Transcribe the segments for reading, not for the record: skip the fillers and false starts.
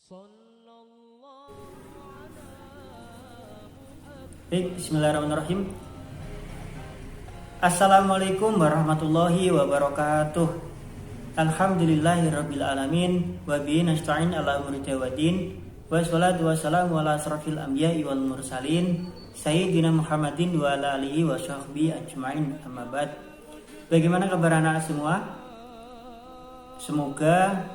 Baik, bismillahirrahmanirrahim. Assalamualaikum warahmatullahi wabarakatuh. Alhamdulillahirabbil alamin wa bihi nasta'in ala umuri waddin. Wassalatu wassalamu ala asrofil anbiya'i wal mursalin sayyidina Muhammadin wa ala alihi wa sahbihi ajma'in, amma ba'd. Bagaimana kabar anak semua? Semoga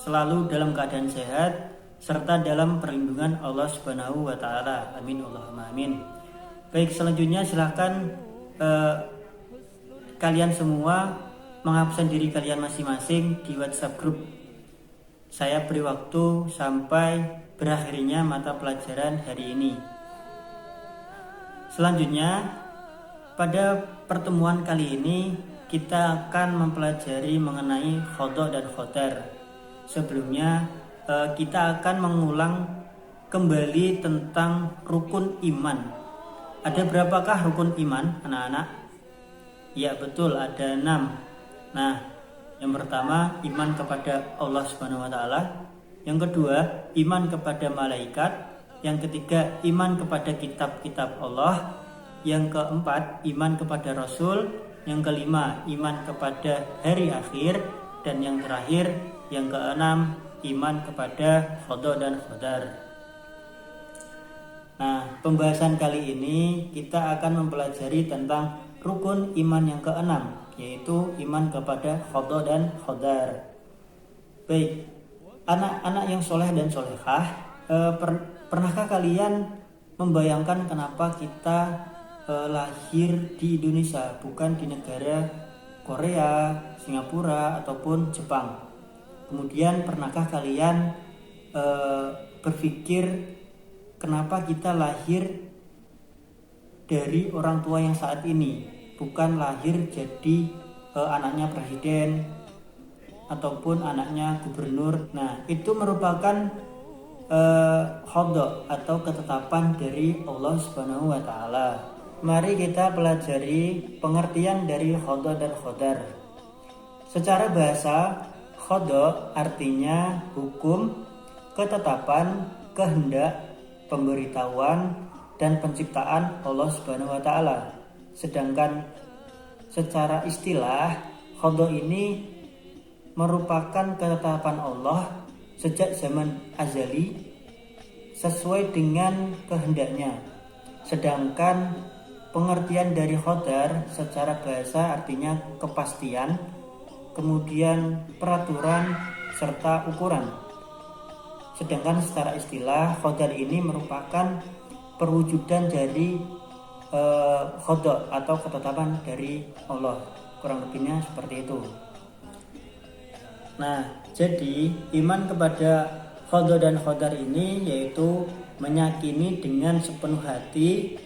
selalu dalam keadaan sehat serta dalam perlindungan Allah Subhanahu wa taala. Amin Allahumma amin. Baik, selanjutnya silahkan kalian semua mengabsen diri kalian masing-masing di WhatsApp grup. Saya beri waktu sampai berakhirnya mata pelajaran hari ini. Selanjutnya, pada pertemuan kali ini kita akan mempelajari mengenai khodok dan khodar. Sebelumnya kita akan mengulang kembali tentang rukun iman. Ada berapakah rukun iman, anak-anak? Ya betul, ada 6. Nah, yang pertama iman kepada Allah Subhanahu wa taala, yang kedua iman kepada malaikat, yang ketiga iman kepada kitab-kitab Allah, yang keempat iman kepada Rasul, yang kelima iman kepada hari akhir, dan yang terakhir yang keenam iman kepada khodok dan khodar. Nah, pembahasan kali ini kita akan mempelajari tentang rukun iman yang keenam, yaitu iman kepada khodok dan khodar. Baik, anak-anak yang soleh dan solehah, pernahkah kalian membayangkan kenapa kita lahir di Indonesia, bukan di negara Korea, Singapura, ataupun Jepang? Kemudian pernahkah kalian berpikir kenapa kita lahir dari orang tua yang saat ini, bukan lahir jadi anaknya presiden ataupun anaknya gubernur? Nah, itu merupakan khodok atau ketetapan dari Allah Subhanahu wa taala. Mari kita pelajari pengertian dari khodok dan khodar. Secara bahasa, khodok artinya hukum, ketetapan, kehendak, pemberitahuan, dan penciptaan Allah Subhanahu wa taala. Sedangkan secara istilah, khodok ini merupakan ketetapan Allah sejak zaman azali sesuai dengan kehendaknya. Sedangkan pengertian dari khodar secara bahasa artinya kepastian, kemudian peraturan serta ukuran. Sedangkan secara istilah, khodar ini merupakan perwujudan dari khodok atau ketetapan dari Allah. Kurang lebihnya seperti itu. Nah, jadi iman kepada khodok dan khodar ini yaitu meyakini dengan sepenuh hati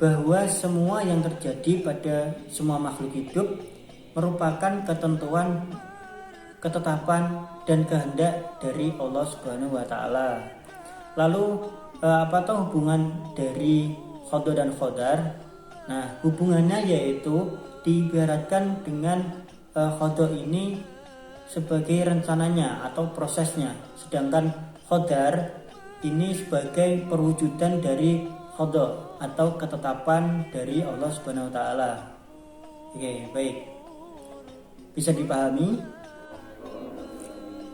bahwa semua yang terjadi pada semua makhluk hidup merupakan ketentuan, ketetapan, dan kehendak dari Allah Subhanahu wa taala. Lalu apakah hubungan dari khodok dan khodar? Nah, hubungannya yaitu diibaratkan dengan khodok ini sebagai rencananya atau prosesnya, sedangkan khodar ini sebagai perwujudan dari khodok atau ketetapan dari Allah Subhanahu wa taala. Oke, baik. Bisa dipahami?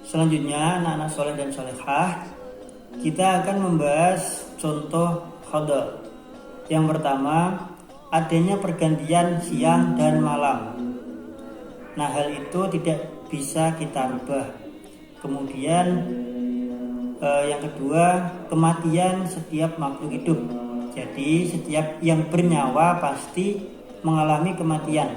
Selanjutnya, anak-anak soleh dan solehah, kita akan membahas contoh khodok. Yang pertama, adanya pergantian siang dan malam. Nah, hal itu tidak bisa kita rubah. Kemudian yang kedua, kematian setiap makhluk hidup. Jadi setiap yang bernyawa pasti mengalami kematian.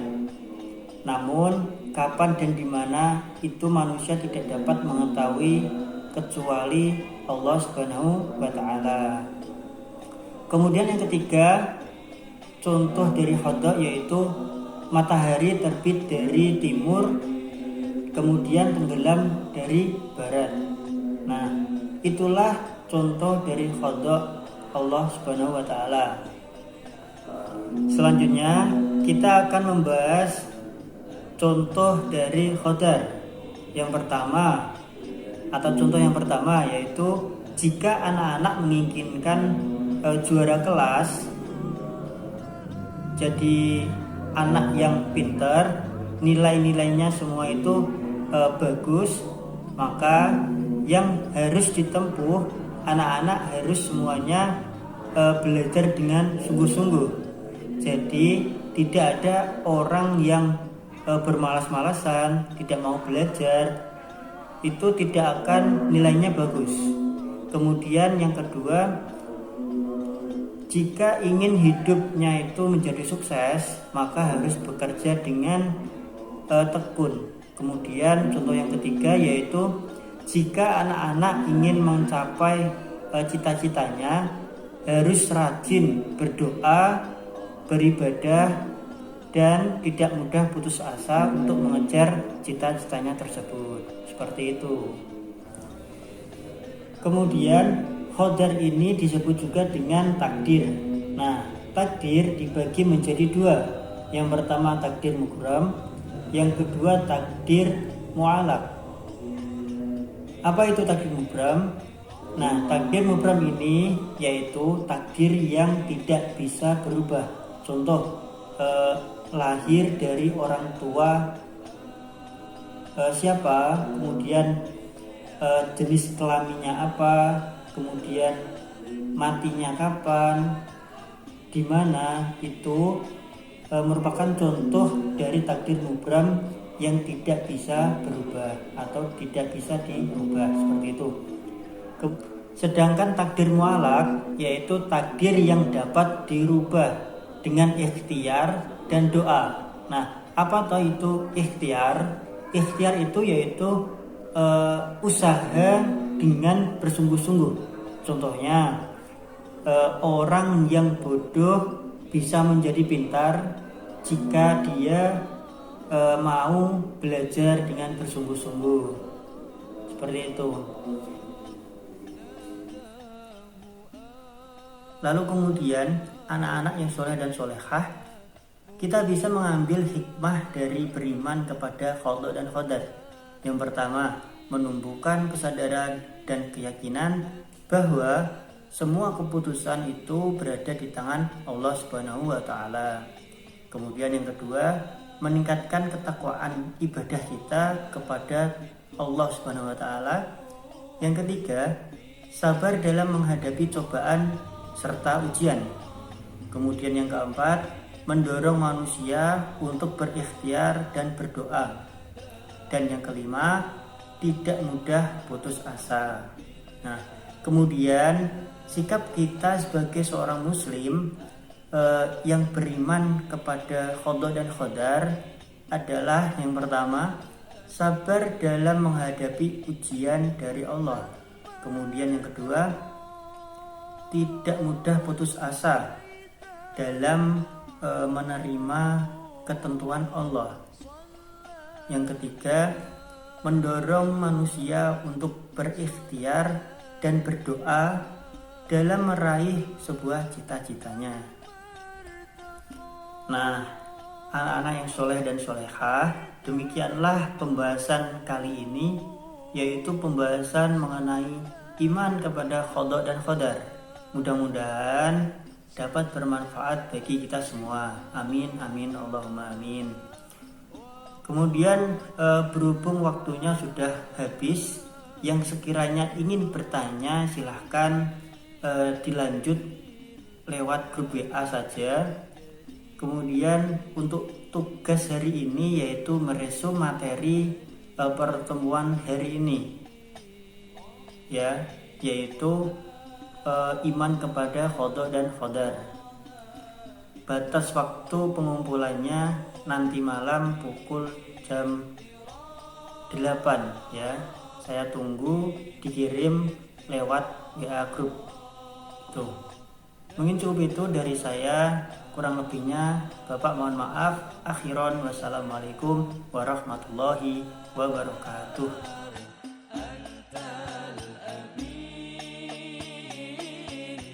Namun kapan dan di mana itu manusia tidak dapat mengetahui kecuali Allah Subhanahu wa taala. Kemudian yang ketiga, contoh dari khodok yaitu matahari terbit dari timur kemudian tenggelam dari barat. Nah, itulah contoh dari khodok Allah Subhanahu wa taala. Selanjutnya kita akan membahas contoh dari khodar. Yang pertama, Atau contoh yang pertama yaitu jika anak-anak menginginkan juara kelas, jadi anak yang pintar, nilai-nilainya semua itu bagus, maka yang harus ditempuh anak-anak harus semuanya belajar dengan sungguh-sungguh. Jadi tidak ada orang yang bermalas-malasan, tidak mau belajar, itu tidak akan nilainya bagus. Kemudian yang kedua, jika ingin hidupnya itu menjadi sukses, maka harus bekerja dengan tekun. Kemudian contoh yang ketiga yaitu jika anak-anak ingin mencapai cita-citanya, harus rajin berdoa, beribadah, dan tidak mudah putus asa untuk mengejar cita-citanya tersebut. Seperti itu. Kemudian qadar ini disebut juga dengan takdir. Nah, takdir dibagi menjadi dua. Yang pertama takdir mubram, yang kedua takdir mu'alaq. Apa itu takdir mubram? Nah, takdir mubram ini yaitu takdir yang tidak bisa berubah. Contoh, lahir dari orang tua siapa, kemudian jenis kelaminnya apa, kemudian matinya kapan, di mana, itu merupakan contoh dari takdir mubram yang tidak bisa berubah atau tidak bisa dirubah, seperti itu. Sedangkan takdir mu'alaq yaitu takdir yang dapat dirubah dengan ikhtiar dan doa. Nah, apa toh itu ikhtiar? Ikhtiar itu yaitu usaha dengan bersungguh-sungguh. Contohnya, orang yang bodoh bisa menjadi pintar jika dia mau belajar dengan bersungguh-sungguh. Seperti itu. Lalu kemudian anak-anak yang soleh dan solehah, kita bisa mengambil hikmah dari beriman kepada qada dan qadar. Yang pertama, menumbuhkan kesadaran dan keyakinan bahwa semua keputusan itu berada di tangan Allah Subhanahu wa taala. Kemudian yang kedua, meningkatkan ketakwaan ibadah kita kepada Allah Subhanahu wa taala. Yang ketiga, sabar dalam menghadapi cobaan serta ujian. Kemudian yang keempat, mendorong manusia untuk berikhtiar dan berdoa. Dan yang kelima, tidak mudah putus asa. Nah, kemudian sikap kita sebagai seorang muslim yang beriman kepada qada dan qadar adalah yang pertama, sabar dalam menghadapi ujian dari Allah. Kemudian yang kedua, tidak mudah putus asa dalam menerima ketentuan Allah. Yang ketiga, mendorong manusia untuk berikhtiar dan berdoa dalam meraih sebuah cita-citanya. Nah, anak-anak yang soleh dan solehah, demikianlah pembahasan kali ini, yaitu pembahasan mengenai iman kepada qada dan qadar. Mudah-mudahan dapat bermanfaat bagi kita semua. Amin, amin, Allahumma amin. Kemudian berhubung waktunya sudah habis, yang sekiranya ingin bertanya silahkan dilanjut lewat grup WA saja. Kemudian untuk tugas hari ini yaitu meresum materi pertemuan hari ini, ya, yaitu iman kepada qada dan qadar. Batas waktu pengumpulannya nanti malam pukul jam 8 ya. Saya tunggu dikirim lewat WA grup. Tuh. Mungkin cukup itu dari saya, kurang lebihnya Bapak mohon maaf. Akhiron wassalamualaikum warahmatullahi wabarakatuh.